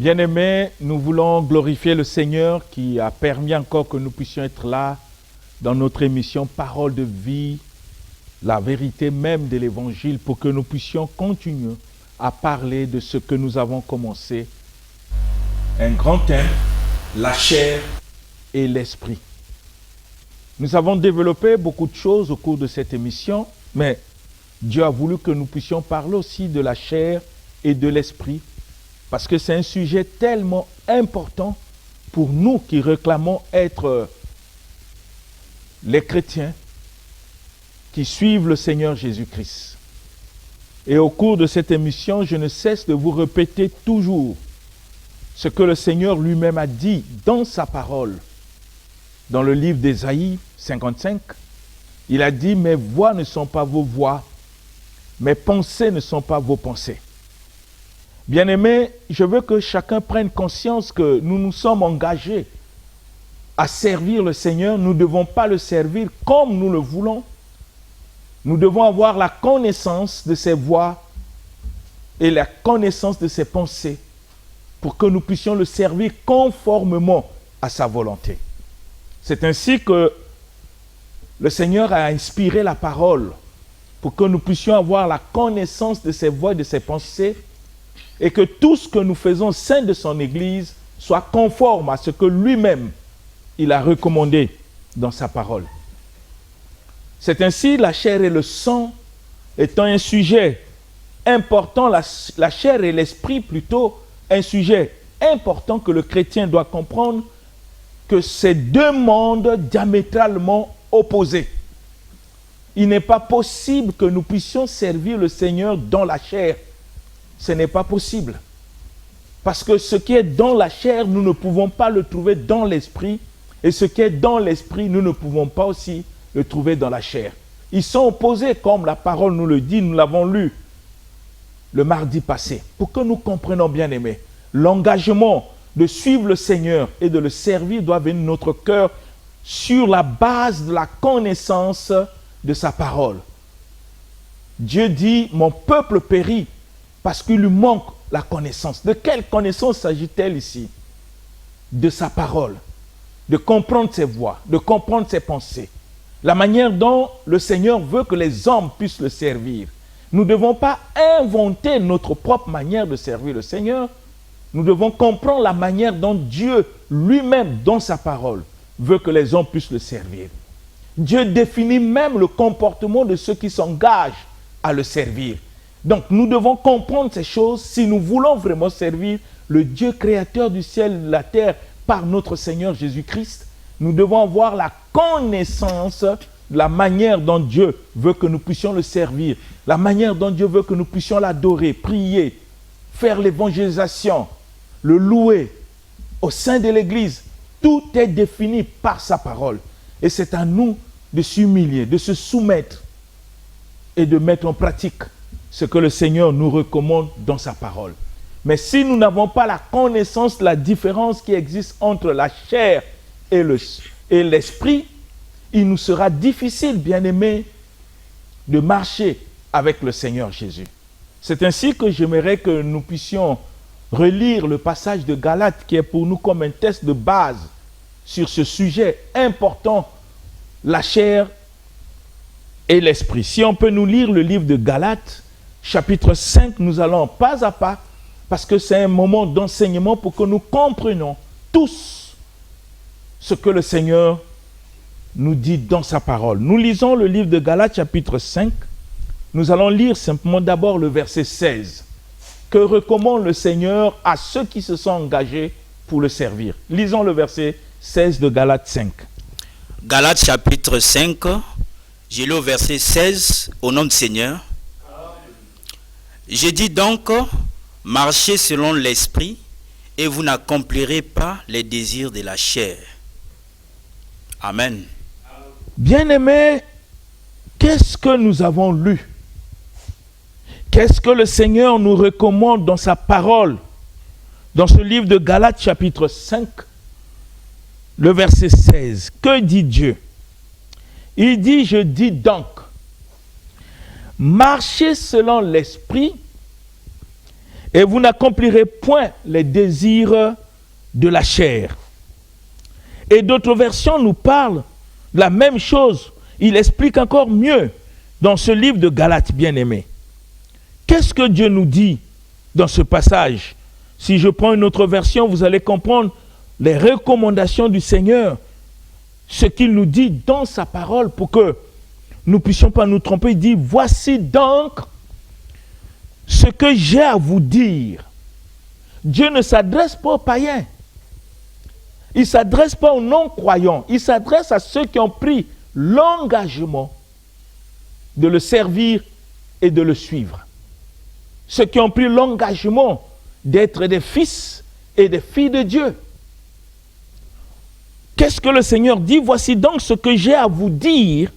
Bien-aimés, nous voulons glorifier le Seigneur qui a permis encore que nous puissions être là dans notre émission Parole de vie, la vérité même de l'Évangile, pour que nous puissions continuer à parler de ce que nous avons commencé. Un grand thème, la chair et l'esprit. Nous avons développé beaucoup de choses au cours de cette émission, mais Dieu a voulu que nous puissions parler aussi de la chair et de l'esprit, parce que c'est un sujet tellement important pour nous qui réclamons être les chrétiens qui suivent le Seigneur Jésus-Christ. Et au cours de cette émission, je ne cesse de vous répéter toujours ce que le Seigneur lui-même a dit dans sa parole. Dans le livre d'Ésaïe 55, il a dit « Mes voix ne sont pas vos voix, mes pensées ne sont pas vos pensées. » Bien-aimés, je veux que chacun prenne conscience que nous nous sommes engagés à servir le Seigneur. Nous ne devons pas le servir comme nous le voulons. Nous devons avoir la connaissance de ses voix et la connaissance de ses pensées pour que nous puissions le servir conformément à sa volonté. C'est ainsi que le Seigneur a inspiré la parole pour que nous puissions avoir la connaissance de ses voix et de ses pensées, et que tout ce que nous faisons au sein de son Église soit conforme à ce que lui-même, il a recommandé dans sa parole. C'est ainsi la chair et le sang étant un sujet important, la chair et l'esprit plutôt, un sujet important que le chrétien doit comprendre, que ces deux mondes diamétralement opposés. Il n'est pas possible que nous puissions servir le Seigneur dans la chair. Ce n'est pas possible. Parce que ce qui est dans la chair, nous ne pouvons pas le trouver dans l'esprit. Et ce qui est dans l'esprit, nous ne pouvons pas aussi le trouver dans la chair. Ils sont opposés, comme la parole nous le dit, nous l'avons lu le mardi passé. Pour que nous comprenions bien, aimés, l'engagement de suivre le Seigneur et de le servir doit venir de notre cœur sur la base de la connaissance de sa parole. Dieu dit, mon peuple périt parce qu'il lui manque la connaissance. De quelle connaissance s'agit-elle ici? De sa parole, de comprendre ses voies, de comprendre ses pensées. La manière dont le Seigneur veut que les hommes puissent le servir. Nous ne devons pas inventer notre propre manière de servir le Seigneur. Nous devons comprendre la manière dont Dieu lui-même, dans sa parole, veut que les hommes puissent le servir. Dieu définit même le comportement de ceux qui s'engagent à le servir. Donc, nous devons comprendre ces choses si nous voulons vraiment servir le Dieu créateur du ciel et de la terre par notre Seigneur Jésus-Christ. Nous devons avoir la connaissance de la manière dont Dieu veut que nous puissions le servir, la manière dont Dieu veut que nous puissions l'adorer, prier, faire l'évangélisation, le louer au sein de l'Église. Tout est défini par sa parole. Et c'est à nous de s'humilier, de se soumettre et de mettre en pratique ce que le Seigneur nous recommande dans sa parole. Mais si nous n'avons pas la connaissance de la différence qui existe entre la chair et l'esprit, il nous sera difficile, bien-aimés, de marcher avec le Seigneur Jésus. C'est ainsi que j'aimerais que nous puissions relire le passage de Galates qui est pour nous comme un test de base sur ce sujet important, la chair et l'esprit. Si on peut nous lire le livre de Galates, chapitre 5, nous allons pas à pas, parce que c'est un moment d'enseignement pour que nous comprenions tous ce que le Seigneur nous dit dans sa parole. Nous lisons le livre de Galates, chapitre 5. Nous allons lire simplement d'abord le verset 16. Que recommande le Seigneur à ceux qui se sont engagés pour le servir. Lisons le verset 16 de Galates 5. Galates, chapitre 5, j'ai lu au verset 16, au nom du Seigneur. Je dis donc, marchez selon l'esprit et vous n'accomplirez pas les désirs de la chair. Amen. Bien-aimés, qu'est-ce que nous avons lu? Qu'est-ce que le Seigneur nous recommande dans sa parole? Dans ce livre de Galates, chapitre 5, le verset 16. Que dit Dieu? Il dit, je dis donc, marchez selon l'esprit et vous n'accomplirez point les désirs de la chair. Et d'autres versions nous parlent de la même chose. Il explique encore mieux dans ce livre de Galates, bien-aimés. Qu'est-ce que Dieu nous dit dans ce passage? Si je prends une autre version, vous allez comprendre les recommandations du Seigneur, ce qu'il nous dit dans sa parole pour que nous ne puissions pas nous tromper. Il dit, voici donc ce que j'ai à vous dire. Dieu ne s'adresse pas aux païens. Il ne s'adresse pas aux non-croyants. Il s'adresse à ceux qui ont pris l'engagement de le servir et de le suivre. Ceux qui ont pris l'engagement d'être des fils et des filles de Dieu. Qu'est-ce que le Seigneur dit? Voici donc ce que j'ai à vous dire.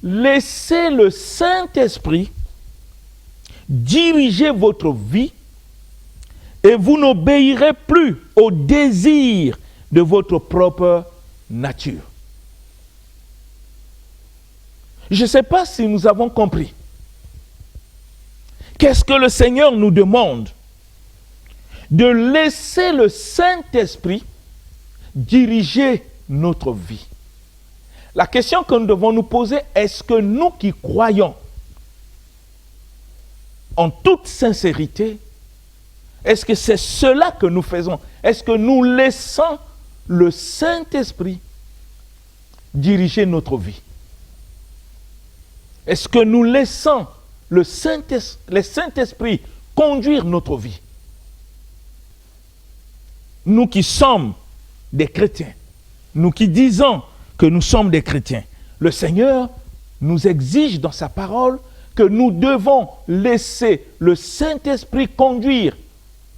Laissez le Saint-Esprit diriger votre vie et vous n'obéirez plus aux désirs de votre propre nature. Je ne sais pas si nous avons compris. Qu'est-ce que le Seigneur nous demande? De laisser le Saint-Esprit diriger notre vie. La question que nous devons nous poser, est-ce que nous qui croyons en toute sincérité, est-ce que c'est cela que nous faisons? Est-ce que nous laissons le Saint-Esprit diriger notre vie? Est-ce que nous laissons le Saint-Esprit conduire notre vie? Nous qui sommes des chrétiens, nous qui disons que nous sommes des chrétiens, le Seigneur nous exige dans sa parole que nous devons laisser le Saint-Esprit conduire,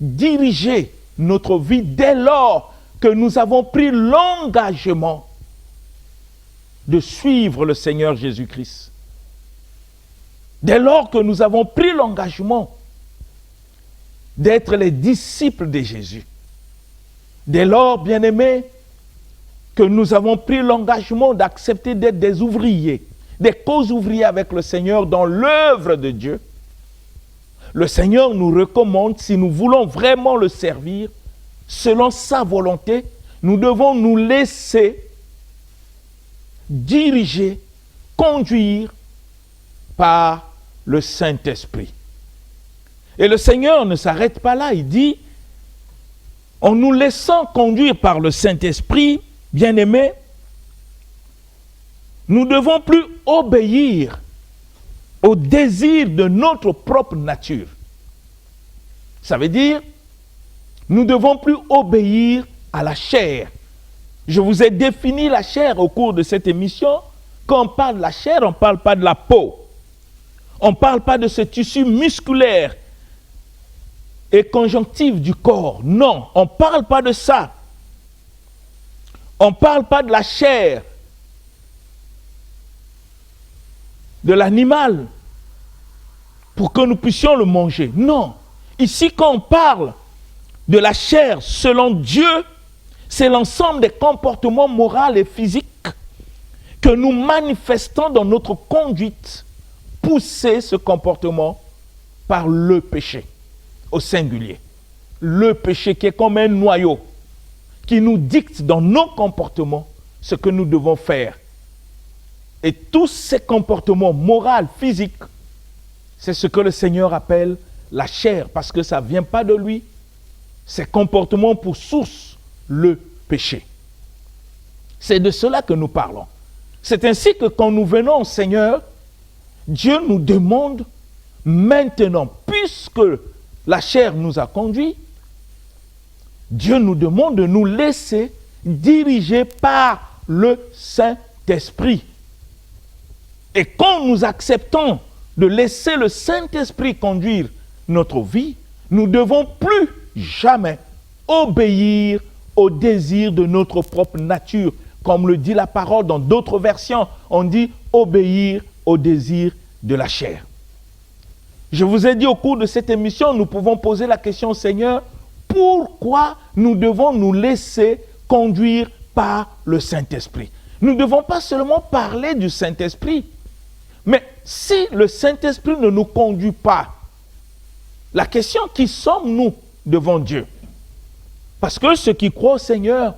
diriger notre vie dès lors que nous avons pris l'engagement de suivre le Seigneur Jésus-Christ. Dès lors que nous avons pris l'engagement d'être les disciples de Jésus. Dès lors, bien-aimés, que nous avons pris l'engagement d'accepter d'être des ouvriers, des co-ouvriers avec le Seigneur dans l'œuvre de Dieu, le Seigneur nous recommande, si nous voulons vraiment le servir, selon sa volonté, nous devons nous laisser diriger, conduire par le Saint-Esprit. Et le Seigneur ne s'arrête pas là, il dit, en nous laissant conduire par le Saint-Esprit, bien-aimés, nous ne devons plus obéir aux désirs de notre propre nature. Ça veut dire, nous ne devons plus obéir à la chair. Je vous ai défini la chair au cours de cette émission. Quand on parle de la chair, on ne parle pas de la peau. On ne parle pas de ce tissu musculaire et conjonctif du corps. Non, on ne parle pas de ça. On ne parle pas de la chair de l'animal pour que nous puissions le manger. Non. Ici, quand on parle de la chair selon Dieu, c'est l'ensemble des comportements moraux et physiques que nous manifestons dans notre conduite, pousser ce comportement par le péché, au singulier. Le péché qui est comme un noyau, qui nous dicte dans nos comportements ce que nous devons faire. Et tous ces comportements moraux, physiques, c'est ce que le Seigneur appelle la chair, parce que ça ne vient pas de lui. Ces comportements pour source le péché. C'est de cela que nous parlons. C'est ainsi que quand nous venons au Seigneur, Dieu nous demande maintenant, puisque la chair nous a conduits, Dieu nous demande de nous laisser diriger par le Saint-Esprit. Et quand nous acceptons de laisser le Saint-Esprit conduire notre vie, nous ne devons plus jamais obéir aux désirs de notre propre nature. Comme le dit la parole dans d'autres versions, on dit obéir aux désirs de la chair. Je vous ai dit au cours de cette émission, nous pouvons poser la question au Seigneur, pourquoi nous devons nous laisser conduire par le Saint-Esprit? Nous ne devons pas seulement parler du Saint-Esprit, mais si le Saint-Esprit ne nous conduit pas, la question, qui sommes-nous devant Dieu? Parce que ceux qui croient au Seigneur,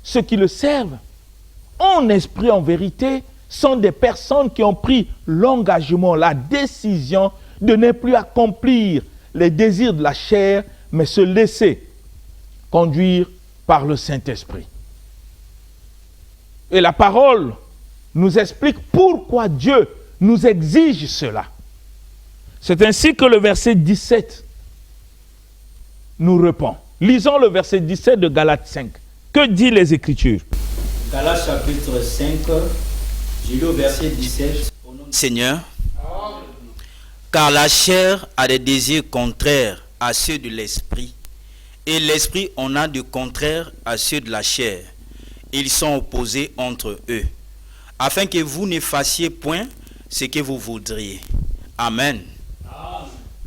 ceux qui le servent, en esprit, en vérité, sont des personnes qui ont pris l'engagement, la décision de ne plus accomplir les désirs de la chair, mais se laisser conduire par le Saint-Esprit. Et la parole nous explique pourquoi Dieu nous exige cela. C'est ainsi que le verset 17 nous répond. Lisons le verset 17 de Galates 5. Que dit les Écritures? Galates chapitre 5, je lis au verset 17. Au nom du Seigneur, car la chair a des désirs contraires à ceux de l'esprit, et l'esprit en a de contraires à ceux de la chair. Ils sont opposés entre eux, afin que vous ne fassiez point ce que vous voudriez. Amen.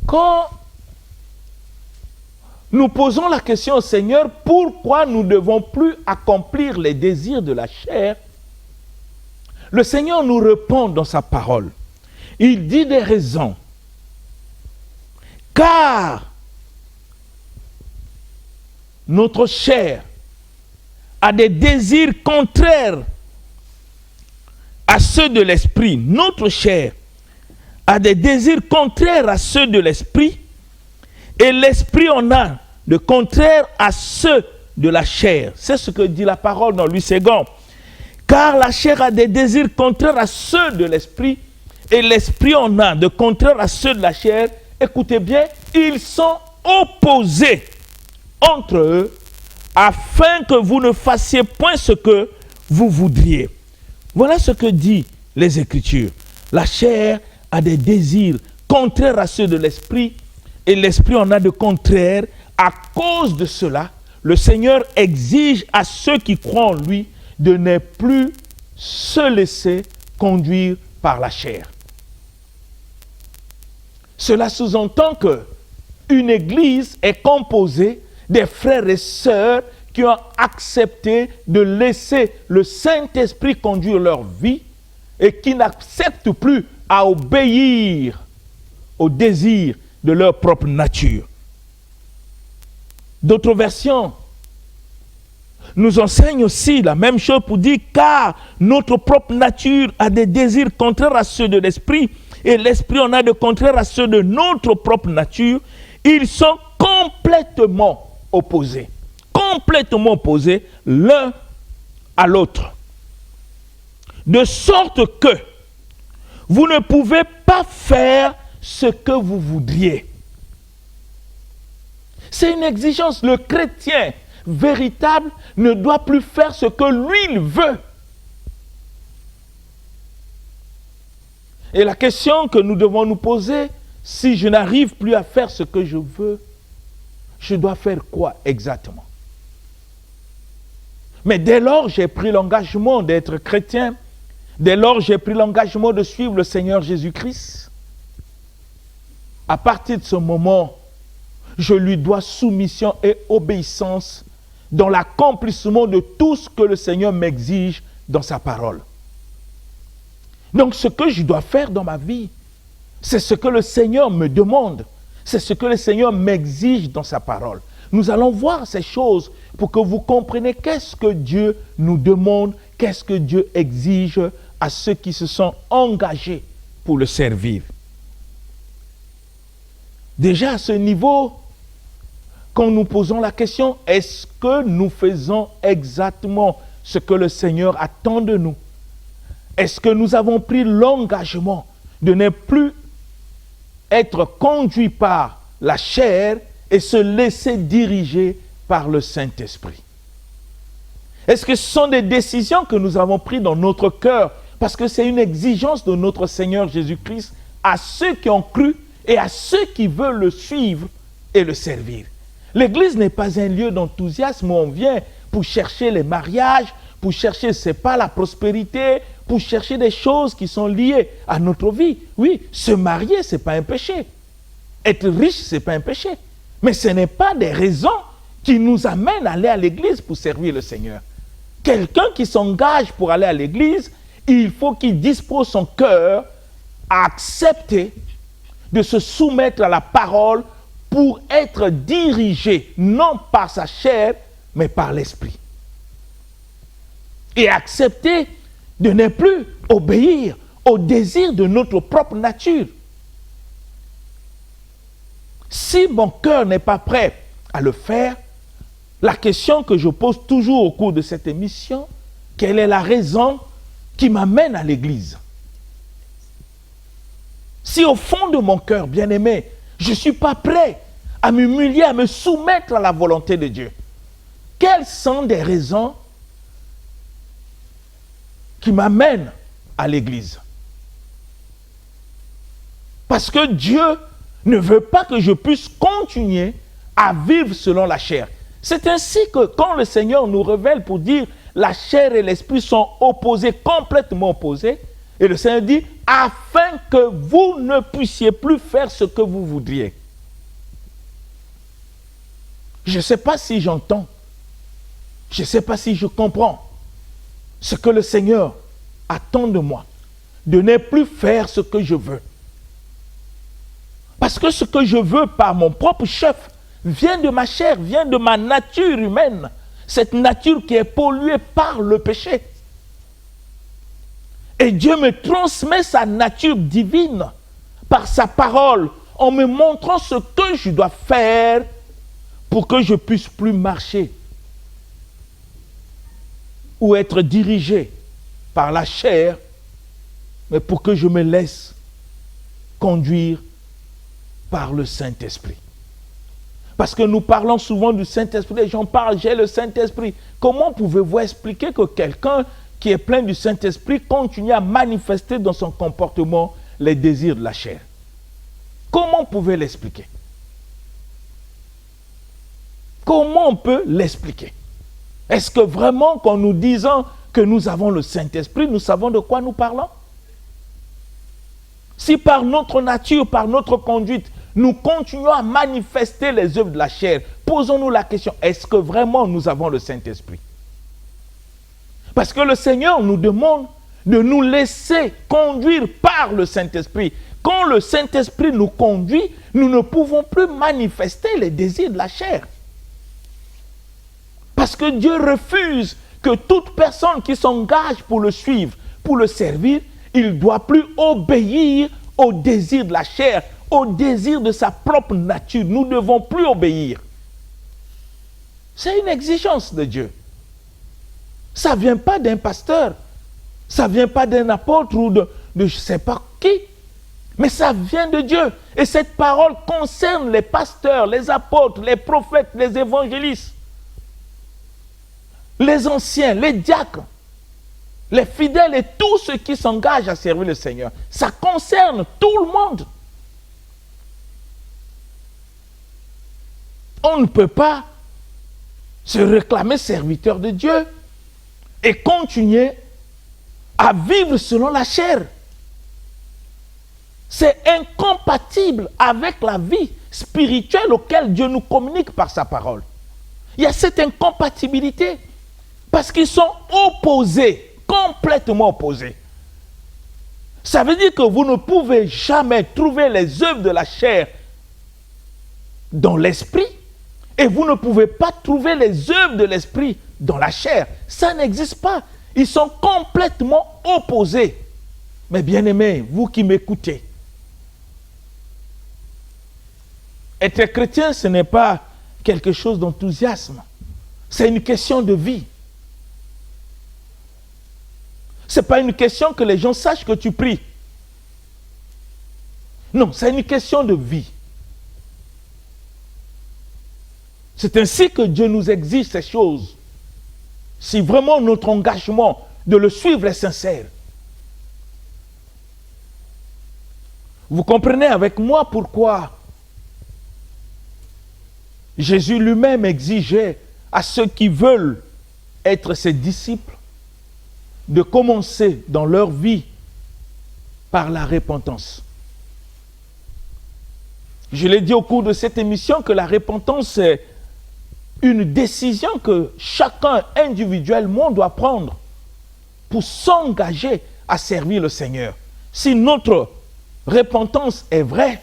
Quand nous posons la question au Seigneur, pourquoi nous ne devons plus accomplir les désirs de la chair, le Seigneur nous répond dans sa parole. Il dit des raisons. Car notre chair a des désirs contraires à ceux de l'esprit. Notre chair a des désirs contraires à ceux de l'esprit, et l'esprit en a de contraires à ceux de la chair. C'est ce que dit la parole dans Louis II. Car la chair a des désirs contraires à ceux de l'esprit, et l'esprit en a de contraires à ceux de la chair. Écoutez bien, ils sont opposés entre eux, afin que vous ne fassiez point ce que vous voudriez. Voilà ce que dit les Écritures. La chair a des désirs contraires à ceux de l'esprit, et l'esprit en a de contraires. À cause de cela, le Seigneur exige à ceux qui croient en lui de ne plus se laisser conduire par la chair. Cela sous-entend que une église est composée des frères et sœurs qui ont accepté de laisser le Saint-Esprit conduire leur vie et qui n'acceptent plus à obéir aux désirs de leur propre nature. D'autres versions nous enseignent aussi la même chose pour dire car notre propre nature a des désirs contraires à ceux de l'esprit et l'esprit en a de contraires à ceux de notre propre nature. Ils sont complètement opposés l'un à l'autre. De sorte que vous ne pouvez pas faire ce que vous voudriez. C'est une exigence. Le chrétien véritable ne doit plus faire ce que lui il veut. Et la question que nous devons nous poser, si je n'arrive plus à faire ce que je veux, je dois faire quoi exactement? Mais dès lors j'ai pris l'engagement d'être chrétien, dès lors j'ai pris l'engagement de suivre le Seigneur Jésus-Christ, à partir de ce moment, je lui dois soumission et obéissance dans l'accomplissement de tout ce que le Seigneur m'exige dans sa parole. Donc ce que je dois faire dans ma vie, c'est ce que le Seigneur me demande, c'est ce que le Seigneur m'exige dans sa parole. Nous allons voir ces choses pour que vous compreniez qu'est-ce que Dieu nous demande, qu'est-ce que Dieu exige à ceux qui se sont engagés pour le servir. Déjà à ce niveau, quand nous posons la question, est-ce que nous faisons exactement ce que le Seigneur attend de nous? Est-ce que nous avons pris l'engagement de ne plus être conduits par la chair et se laisser diriger par le Saint-Esprit? Est-ce que ce sont des décisions que nous avons prises dans notre cœur parce que c'est une exigence de notre Seigneur Jésus-Christ à ceux qui ont cru et à ceux qui veulent le suivre et le servir? L'église n'est pas un lieu d'enthousiasme où on vient pour chercher les mariages, pour chercher, c'est pas la prospérité, pour chercher des choses qui sont liées à notre vie. Oui, se marier, c'est pas un péché. Être riche, c'est pas un péché. Mais ce n'est pas des raisons qui nous amènent à aller à l'église pour servir le Seigneur. Quelqu'un qui s'engage pour aller à l'église, il faut qu'il dispose son cœur à accepter de se soumettre à la parole pour être dirigé, non par sa chair, mais par l'esprit. Et accepter de ne plus obéir au désir de notre propre nature. Si mon cœur n'est pas prêt à le faire, la question que je pose toujours au cours de cette émission, quelle est la raison qui m'amène à l'église? Si au fond de mon cœur, bien-aimé, je ne suis pas prêt à m'humilier, à me soumettre à la volonté de Dieu, quelles sont les raisons qui m'amènent à l'église? Parce que Dieu ne veut pas que je puisse continuer à vivre selon la chair. C'est ainsi que quand le Seigneur nous révèle pour dire la chair et l'esprit sont opposés, complètement opposés, et le Seigneur dit afin que vous ne puissiez plus faire ce que vous voudriez. Je ne sais pas si j'entends, je ne sais pas si je comprends ce que le Seigneur attend de moi, de ne plus faire ce que je veux. Parce que ce que je veux par mon propre chef vient de ma chair, vient de ma nature humaine, cette nature qui est polluée par le péché. Et Dieu me transmet sa nature divine par sa parole, en me montrant ce que je dois faire pour que je puisse plus marcher ou être dirigé par la chair, mais pour que je me laisse conduire par le Saint-Esprit. Parce que nous parlons souvent du Saint-Esprit, les gens parlent, j'ai le Saint-Esprit. Comment pouvez-vous expliquer que quelqu'un qui est plein du Saint-Esprit continue à manifester dans son comportement les désirs de la chair? Comment pouvez-vous l'expliquer? Comment on peut l'expliquer? Est-ce que vraiment, qu'en nous disant que nous avons le Saint-Esprit, nous savons de quoi nous parlons? Si par notre nature, par notre conduite, nous continuons à manifester les œuvres de la chair, posons-nous la question, est-ce que vraiment nous avons le Saint-Esprit? Parce que le Seigneur nous demande de nous laisser conduire par le Saint-Esprit. Quand le Saint-Esprit nous conduit, nous ne pouvons plus manifester les désirs de la chair. Parce que Dieu refuse que toute personne qui s'engage pour le suivre, pour le servir, il ne doit plus obéir au désir de la chair, au désir de sa propre nature. Nous ne devons plus obéir. C'est une exigence de Dieu. Ça ne vient pas d'un pasteur, ça ne vient pas d'un apôtre ou de je ne sais pas qui, mais ça vient de Dieu. Et cette parole concerne les pasteurs, les apôtres, les prophètes, les évangélistes, les anciens, les diacres, les fidèles et tous ceux qui s'engagent à servir le Seigneur. Ça concerne tout le monde. On ne peut pas se réclamer serviteur de Dieu et continuer à vivre selon la chair. C'est incompatible avec la vie spirituelle auquel Dieu nous communique par sa parole. Il y a cette incompatibilité parce qu'ils sont opposés, complètement opposés. Ça veut dire que vous ne pouvez jamais trouver les œuvres de la chair dans l'esprit et vous ne pouvez pas trouver les œuvres de l'esprit dans la chair. Ça n'existe pas. Ils sont complètement opposés. Mais bien-aimés, vous qui m'écoutez, être chrétien, ce n'est pas quelque chose d'enthousiasme. C'est une question de vie. Ce n'est pas une question que les gens sachent que tu pries. Non, c'est une question de vie. C'est ainsi que Dieu nous exige ces choses. Si vraiment notre engagement de le suivre est sincère. Vous comprenez avec moi pourquoi Jésus lui-même exigeait à ceux qui veulent être ses disciples de commencer dans leur vie par la repentance. Je l'ai dit au cours de cette émission que la repentance est une décision que chacun individuellement doit prendre pour s'engager à servir le Seigneur. Si notre repentance est vraie,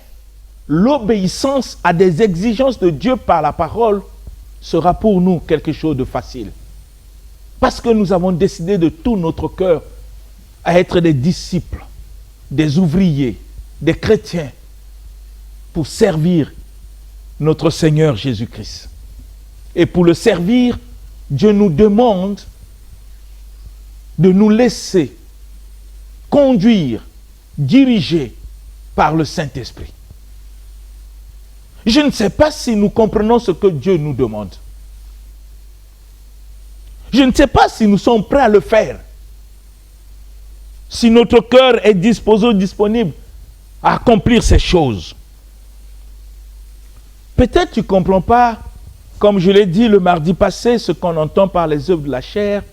l'obéissance à des exigences de Dieu par la parole sera pour nous quelque chose de facile. Parce que nous avons décidé de tout notre cœur à être des disciples, des ouvriers, des chrétiens, pour servir notre Seigneur Jésus-Christ. Et pour le servir, Dieu nous demande de nous laisser conduire, diriger par le Saint-Esprit. Je ne sais pas si nous comprenons ce que Dieu nous demande. Je ne sais pas si nous sommes prêts à le faire. Si notre cœur est disposé, disponible à accomplir ces choses. Peut-être tu ne comprends pas, comme je l'ai dit le mardi passé, ce qu'on entend par les œuvres de la chair.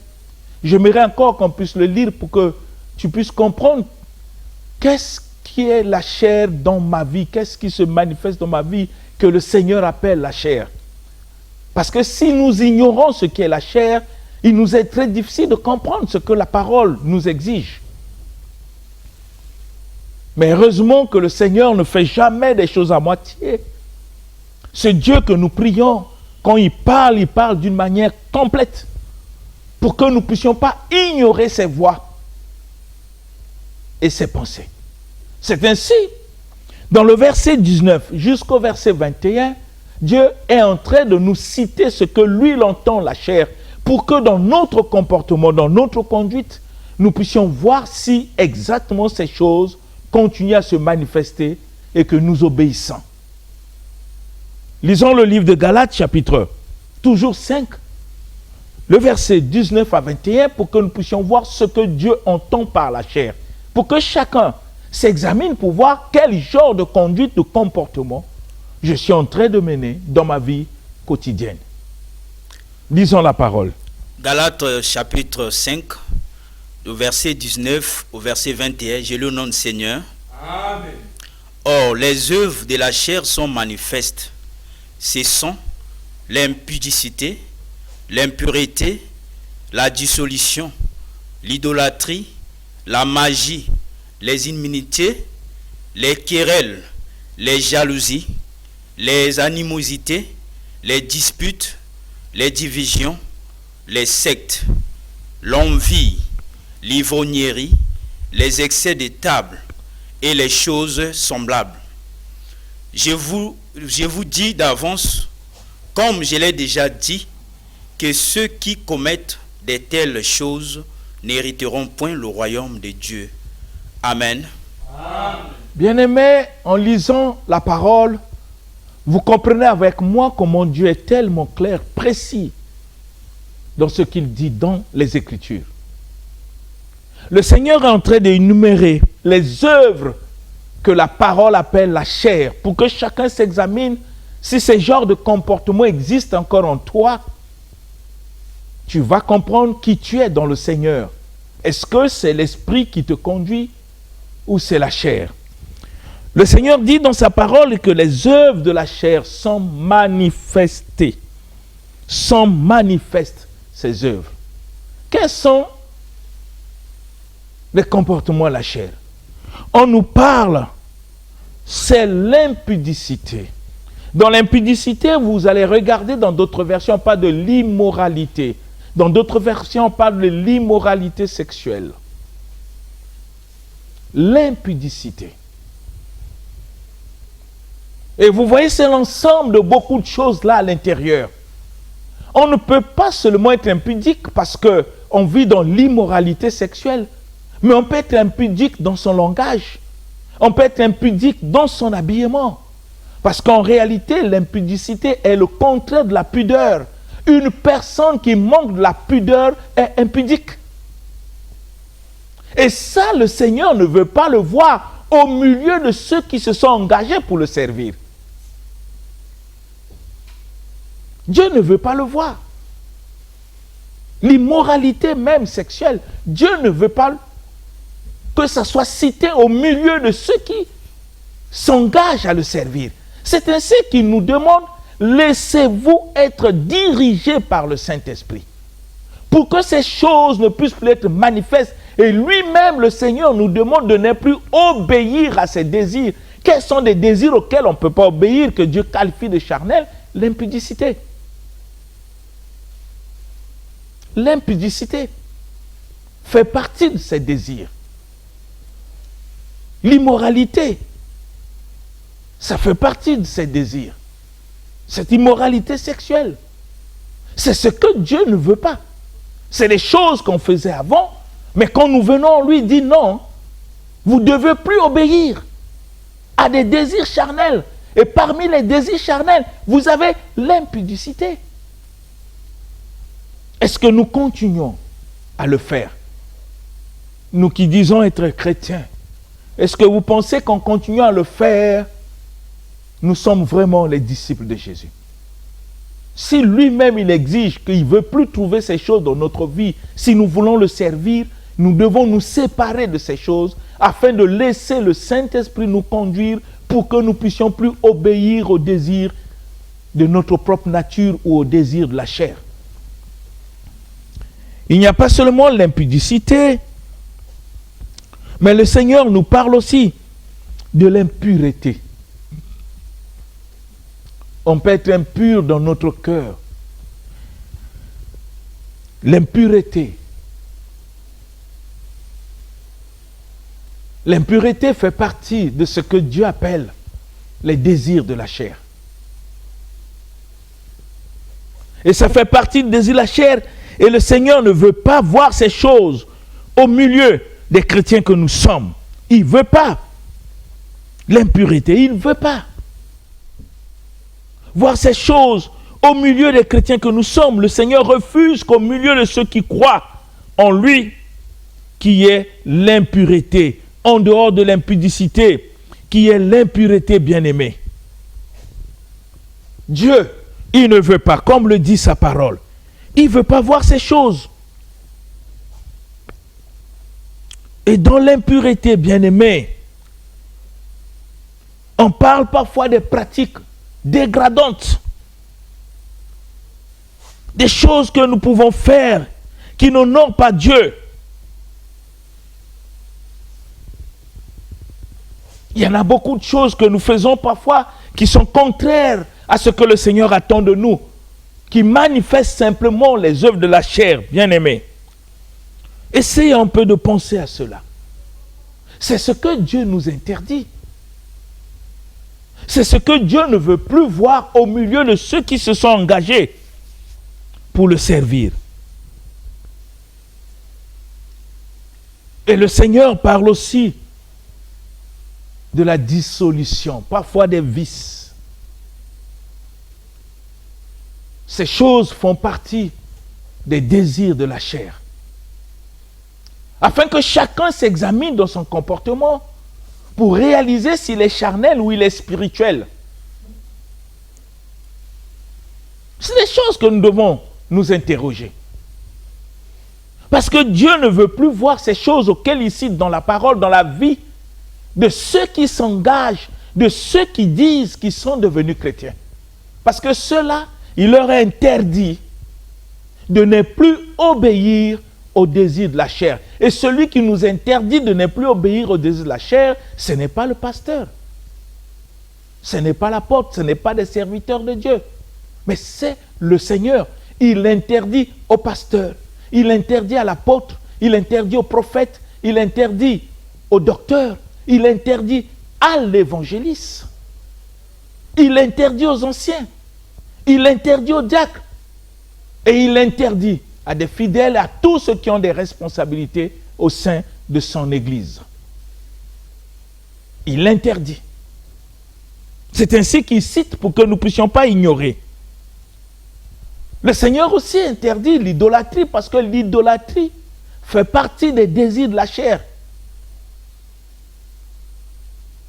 J'aimerais encore qu'on puisse le lire pour que tu puisses comprendre qu'est-ce qui est la chair dans ma vie, qu'est-ce qui se manifeste dans ma vie que le Seigneur appelle la chair. Parce que si nous ignorons ce qu'est la chair, il nous est très difficile de comprendre ce que la parole nous exige. Mais heureusement que le Seigneur ne fait jamais des choses à moitié. Ce Dieu que nous prions, quand il parle d'une manière complète, pour que nous ne puissions pas ignorer ses voix et ses pensées. C'est ainsi, dans le verset 19 jusqu'au verset 21, Dieu est en train de nous citer ce que lui il entend la chair, pour que dans notre comportement, dans notre conduite, nous puissions voir si exactement ces choses continuent à se manifester et que nous obéissons. Lisons le livre de Galates, chapitre toujours 5, le verset 19 à 21, pour que nous puissions voir ce que Dieu entend par la chair. Pour que chacun s'examine pour voir quel genre de conduite, de comportement je suis en train de mener dans ma vie quotidienne. Lisons la parole. Galates chapitre 5, du verset 19 au verset 21, j'ai le nom du Seigneur. Amen. Or, les œuvres de la chair sont manifestes. Ce sont l'impudicité, l'impureté, la dissolution, l'idolâtrie, la magie, les inimitiés, les querelles, les jalousies, les animosités, les disputes, les divisions, les sectes, l'envie, l'ivrognerie, les excès de table et les choses semblables. Je vous dis d'avance, comme je l'ai déjà dit, que ceux qui commettent de telles choses n'hériteront point le royaume de Dieu. Amen. Bien-aimés, en lisant la parole, vous comprenez avec moi comment Dieu est tellement clair, précis dans ce qu'il dit dans les Écritures. Le Seigneur est en train d'énumérer les œuvres que la parole appelle la chair, pour que chacun s'examine si ce genre de comportement existe encore en toi. Tu vas comprendre qui tu es dans le Seigneur. Est-ce que c'est l'esprit qui te conduit ou c'est la chair? Le Seigneur dit dans sa parole que les œuvres de la chair sont manifestées. Sont manifestes, ces œuvres. Quels sont les comportements de la chair? On nous parle, c'est l'impudicité. Dans l'impudicité, vous allez regarder dans d'autres versions, on parle de l'immoralité. Dans d'autres versions, on parle de l'immoralité sexuelle. L'impudicité. Et vous voyez, c'est l'ensemble de beaucoup de choses là à l'intérieur. On ne peut pas seulement être impudique parce qu'on vit dans l'immoralité sexuelle, mais on peut être impudique dans son langage. On peut être impudique dans son habillement. Parce qu'en réalité, l'impudicité est le contraire de la pudeur. Une personne qui manque de la pudeur est impudique. Et ça, le Seigneur ne veut pas le voir au milieu de ceux qui se sont engagés pour le servir. Dieu ne veut pas le voir. L'immoralité même sexuelle, Dieu ne veut pas que ça soit cité au milieu de ceux qui s'engagent à le servir. C'est ainsi qu'il nous demande, laissez-vous être dirigés par le Saint-Esprit. Pour que ces choses ne puissent plus être manifestes. Et lui-même, le Seigneur, nous demande de ne plus obéir à ses désirs Quels sont des désirs auxquels on ne peut pas obéir, que Dieu qualifie de charnel? L'impudicité. L'impudicité fait partie de ces désirs. L'immoralité, ça fait partie de ces désirs. Cette immoralité sexuelle, c'est ce que Dieu ne veut pas. C'est les choses qu'on faisait avant, mais quand nous venons, on lui dit non, vous ne devez plus obéir à des désirs charnels. Et parmi les désirs charnels, vous avez l'impudicité. Est-ce que nous continuons à le faire? Nous qui disons être chrétiens, est-ce que vous pensez qu'en continuant à le faire, nous sommes vraiment les disciples de Jésus? Si lui-même il exige qu'il ne veut plus trouver ces choses dans notre vie, si nous voulons le servir, nous devons nous séparer de ces choses afin de laisser le Saint-Esprit nous conduire pour que nous puissions plus obéir aux désirs de notre propre nature ou aux désirs de la chair. Il n'y a pas seulement l'impudicité, mais le Seigneur nous parle aussi de l'impureté. On peut être impur dans notre cœur. L'impureté. L'impureté fait partie de ce que Dieu appelle les désirs de la chair. Et ça fait partie des désirs de la chair. Et le Seigneur ne veut pas voir ces choses au milieu des chrétiens que nous sommes. Il ne veut pas. L'impureté, il ne veut pas. Voir ces choses au milieu des chrétiens que nous sommes. Le Seigneur refuse qu'au milieu de ceux qui croient en lui, qui est l'impureté, en dehors de l'impudicité, qui est l'impureté bien-aimée. Dieu, il ne veut pas, comme le dit sa parole, il ne veut pas voir ces choses. Et dans l'impureté bien-aimée, on parle parfois des pratiques dégradantes, des choses que nous pouvons faire qui n'honorent pas Dieu. Il y en a beaucoup de choses que nous faisons parfois qui sont contraires à ce que le Seigneur attend de nous, qui manifestent simplement les œuvres de la chair, bien-aimés. Essayez un peu de penser à cela. C'est ce que Dieu nous interdit. C'est ce que Dieu ne veut plus voir au milieu de ceux qui se sont engagés pour le servir. Et le Seigneur parle aussi de la dissolution, parfois des vices. Ces choses font partie des désirs de la chair. Afin que chacun s'examine dans son comportement pour réaliser s'il est charnel ou il est spirituel. C'est des choses que nous devons nous interroger. Parce que Dieu ne veut plus voir ces choses auxquelles il cite dans la parole, dans la vie de ceux qui s'engagent, de ceux qui disent qu'ils sont devenus chrétiens. Parce que ceux-là, il leur est interdit de ne plus obéir aux désirs de la chair. Et celui qui nous interdit de ne plus obéir aux désirs de la chair, ce n'est pas le pasteur. Ce n'est pas l'apôtre, ce n'est pas des serviteurs de Dieu. Mais c'est le Seigneur. Il interdit au pasteur, il interdit à l'apôtre, il interdit au prophète, il interdit au docteur, il interdit à l'évangéliste. Il interdit aux anciens. Il interdit aux diacres. Et il interdit à des fidèles, à tous ceux qui ont des responsabilités au sein de son Église. Il interdit. C'est ainsi qu'il cite pour que nous ne puissions pas ignorer. Le Seigneur aussi interdit l'idolâtrie parce que l'idolâtrie fait partie des désirs de la chair.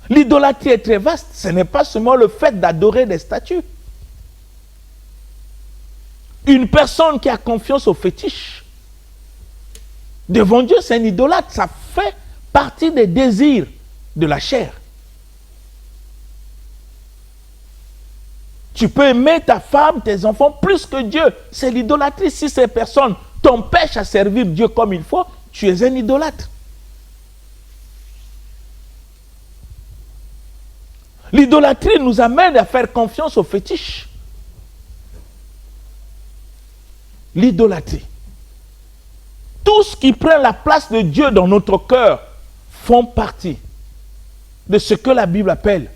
L'idolâtrie est très vaste. Ce n'est pas seulement le fait d'adorer des statues. Une personne qui a confiance aux fétiches, devant Dieu, c'est un idolâtre. Ça fait partie des désirs de la chair. Tu peux aimer ta femme, tes enfants, plus que Dieu. C'est l'idolâtrie. Si ces personnes t'empêchent à servir Dieu comme il faut, tu es un idolâtre. L'idolâtrie nous amène à faire confiance aux fétiches. L'idolâtrie. Tout ce qui prend la place de Dieu dans notre cœur font partie de ce que la Bible appelle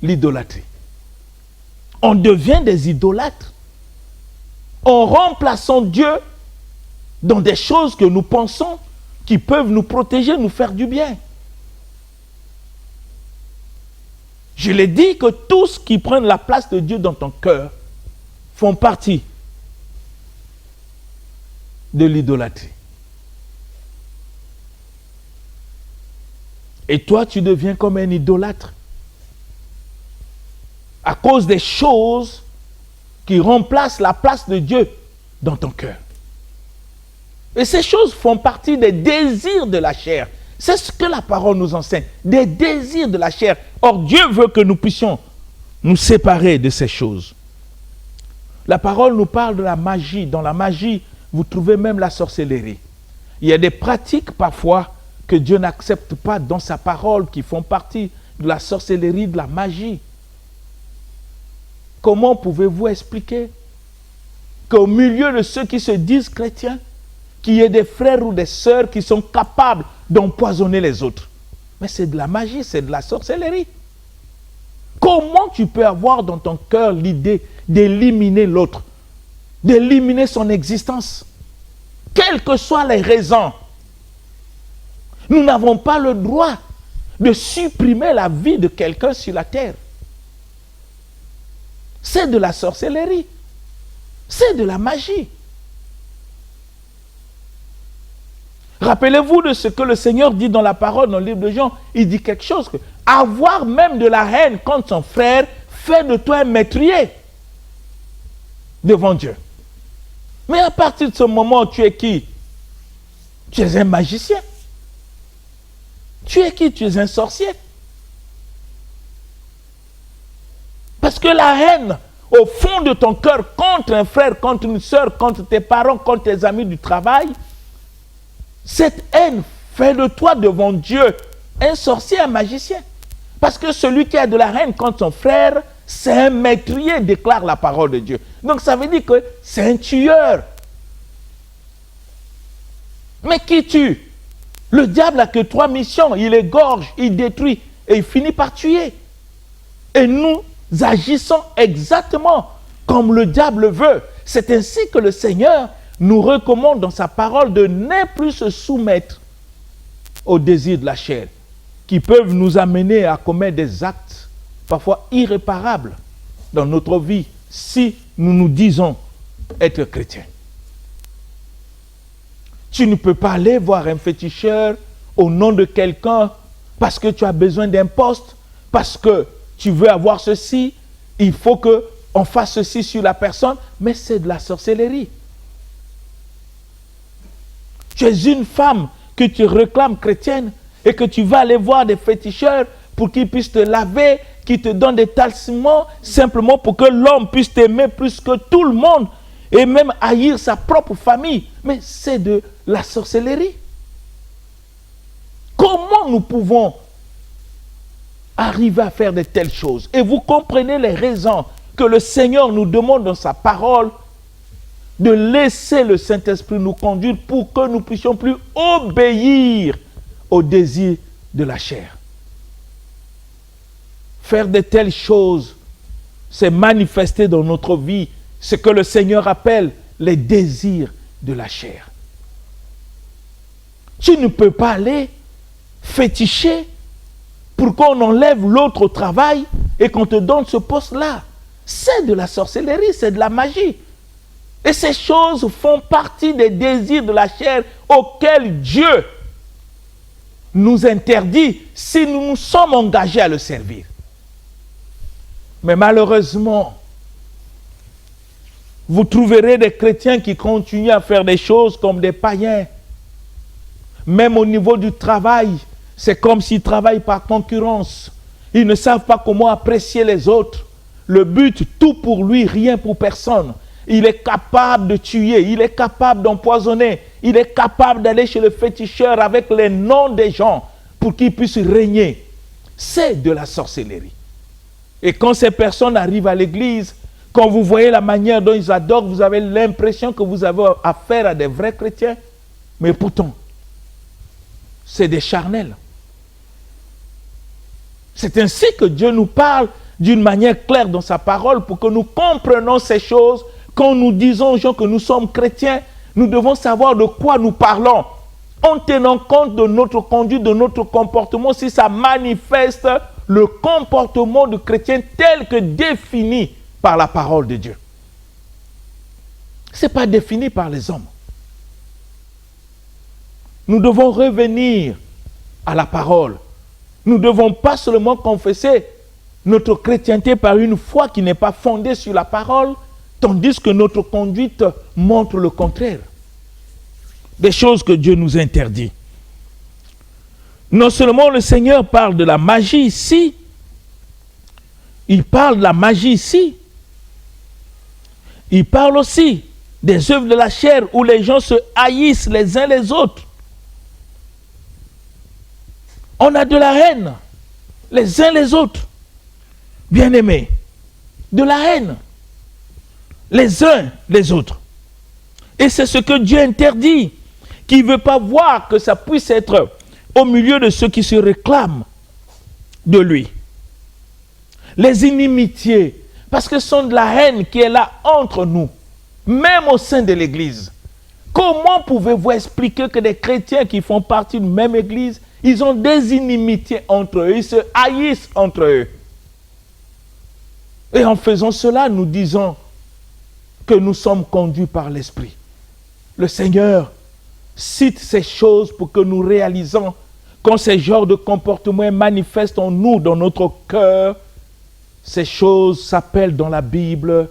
l'idolâtrie. On devient des idolâtres en remplaçant Dieu dans des choses que nous pensons qui peuvent nous protéger, nous faire du bien. Je l'ai dit que tout ce qui prend la place de Dieu dans ton cœur font partie de l'idolâtrie. Et toi, tu deviens comme un idolâtre à cause des choses qui remplacent la place de Dieu dans ton cœur. Et ces choses font partie des désirs de la chair. C'est ce que la parole nous enseigne, des désirs de la chair. Or, Dieu veut que nous puissions nous séparer de ces choses. La parole nous parle de la magie. Dans la magie, vous trouvez même la sorcellerie. Il y a des pratiques parfois que Dieu n'accepte pas dans sa parole qui font partie de la sorcellerie, de la magie. Comment pouvez-vous expliquer qu'au milieu de ceux qui se disent chrétiens, qu'il y ait des frères ou des sœurs qui sont capables d'empoisonner les autres? Mais c'est de la magie, c'est de la sorcellerie. Comment tu peux avoir dans ton cœur l'idée d'éliminer l'autre, d'éliminer son existence, quelles que soient les raisons? Nous n'avons pas le droit de supprimer la vie de quelqu'un sur la terre. C'est de la sorcellerie. C'est de la magie. Rappelez-vous de ce que le Seigneur dit dans la parole, dans le livre de Jean. Il dit quelque chose, que avoir même de la haine contre son frère fait de toi un meurtrier devant Dieu. Mais à partir de ce moment, tu es qui? Tu es un magicien. Tu es qui? Tu es un sorcier. Parce que la haine, au fond de ton cœur, contre un frère, contre une soeur, contre tes parents, contre tes amis du travail, cette haine fait de toi devant Dieu un sorcier, un magicien. Parce que celui qui a de la haine contre son frère, c'est un meurtrier, déclare la parole de Dieu. Donc ça veut dire que c'est un tueur. Mais qui tue? Le diable n'a que 3 missions. Il égorge, il détruit et il finit par tuer. Et nous agissons exactement comme le diable veut. C'est ainsi que le Seigneur nous recommande dans sa parole de ne plus se soumettre aux désirs de la chair qui peuvent nous amener à commettre des actes parfois irréparables dans notre vie si nous nous disons être chrétiens. Tu ne peux pas aller voir un féticheur au nom de quelqu'un parce que tu as besoin d'un poste, parce que tu veux avoir ceci, il faut qu'on fasse ceci sur la personne, mais c'est de la sorcellerie. Tu es une femme que tu réclames chrétienne et que tu vas aller voir des féticheurs pour qu'ils puissent te laver, qu'ils te donnent des talismans, simplement pour que l'homme puisse t'aimer plus que tout le monde et même haïr sa propre famille. Mais c'est de la sorcellerie. Comment nous pouvons arriver à faire de telles choses? Et vous comprenez les raisons que le Seigneur nous demande dans sa parole de laisser le Saint-Esprit nous conduire pour que nous puissions plus obéir aux désirs de la chair. Faire de telles choses, c'est manifester dans notre vie ce que le Seigneur appelle les désirs de la chair. Tu ne peux pas aller féticher pour qu'on enlève l'autre au travail et qu'on te donne ce poste-là. C'est de la sorcellerie, c'est de la magie. Et ces choses font partie des désirs de la chair auxquels Dieu nous interdit si nous nous sommes engagés à le servir. Mais malheureusement, vous trouverez des chrétiens qui continuent à faire des choses comme des païens. Même au niveau du travail, c'est comme s'ils travaillent par concurrence. Ils ne savent pas comment apprécier les autres. Le but, tout pour lui, rien pour personne. Il est capable de tuer, il est capable d'empoisonner, il est capable d'aller chez le féticheur avec les noms des gens pour qu'ils puissent régner. c'est de la sorcellerie. Et quand ces personnes arrivent à l'église, quand vous voyez la manière dont ils adorent, vous avez l'impression que vous avez affaire à des vrais chrétiens. Mais pourtant, c'est des charnels. C'est ainsi que Dieu nous parle d'une manière claire dans sa parole pour que nous comprenions ces choses. Quand nous disons aux gens que nous sommes chrétiens, nous devons savoir de quoi nous parlons, en tenant compte de notre conduite, de notre comportement, si ça manifeste le comportement du chrétien tel que défini par la parole de Dieu. Ce n'est pas défini par les hommes. Nous devons revenir à la parole. Nous ne devons pas seulement confesser notre chrétienté par une foi qui n'est pas fondée sur la parole, tandis que notre conduite montre le contraire. Des choses que Dieu nous interdit. Non seulement le Seigneur parle de la magie ici, il parle de la magie ici, il parle aussi des œuvres de la chair où les gens se haïssent les uns les autres. On a de la haine, les uns les autres. Bien-aimés, de la haine, les uns les autres. Et c'est ce que Dieu interdit, qui ne veut pas voir que ça puisse être au milieu de ceux qui se réclament de lui. Les inimitiés, parce que ce sont de la haine qui est là entre nous, même au sein de l'Église. Comment pouvez-vous expliquer que des chrétiens qui font partie d'une même Église, ils ont des inimitiés entre eux, ils se haïssent entre eux? Et en faisant cela, nous disons que nous sommes conduits par l'Esprit. Le Seigneur cite ces choses pour que nous réalisons quand ces genres de comportements manifestent en nous, dans notre cœur. Ces choses s'appellent dans la Bible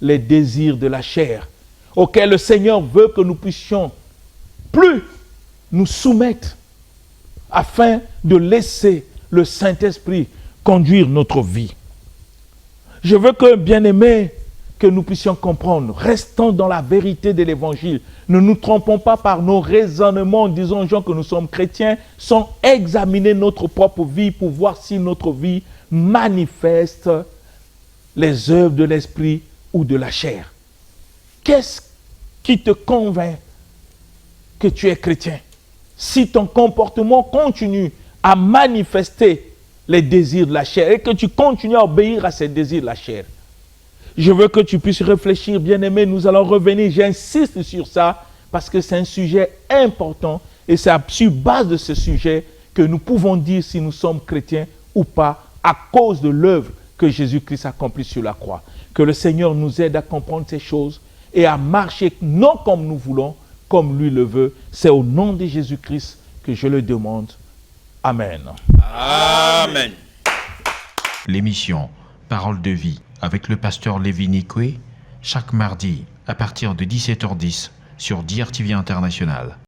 les désirs de la chair, auxquels le Seigneur veut que nous puissions plus nous soumettre afin de laisser le Saint-Esprit conduire notre vie. Je veux que, bien-aimés, que nous puissions comprendre, restons dans la vérité de l'Évangile. Ne nous trompons pas par nos raisonnements en disant aux gens que nous sommes chrétiens, sans examiner notre propre vie pour voir si notre vie manifeste les œuvres de l'esprit ou de la chair. Qu'est-ce qui te convainc que tu es chrétien? Si ton comportement continue à manifester les désirs de la chair et que tu continues à obéir à ces désirs de la chair, je veux que tu puisses réfléchir, bien-aimé. Nous allons revenir, j'insiste sur ça, parce que c'est un sujet important et c'est sur base de ce sujet que nous pouvons dire si nous sommes chrétiens ou pas à cause de l'œuvre que Jésus-Christ a accomplie sur la croix. Que le Seigneur nous aide à comprendre ces choses et à marcher non comme nous voulons, comme lui le veut. C'est au nom de Jésus-Christ que je le demande. Amen. Amen. L'émission Parole de vie avec le pasteur Lévi Nikwe, chaque mardi à partir de 17h10 sur DRTV International.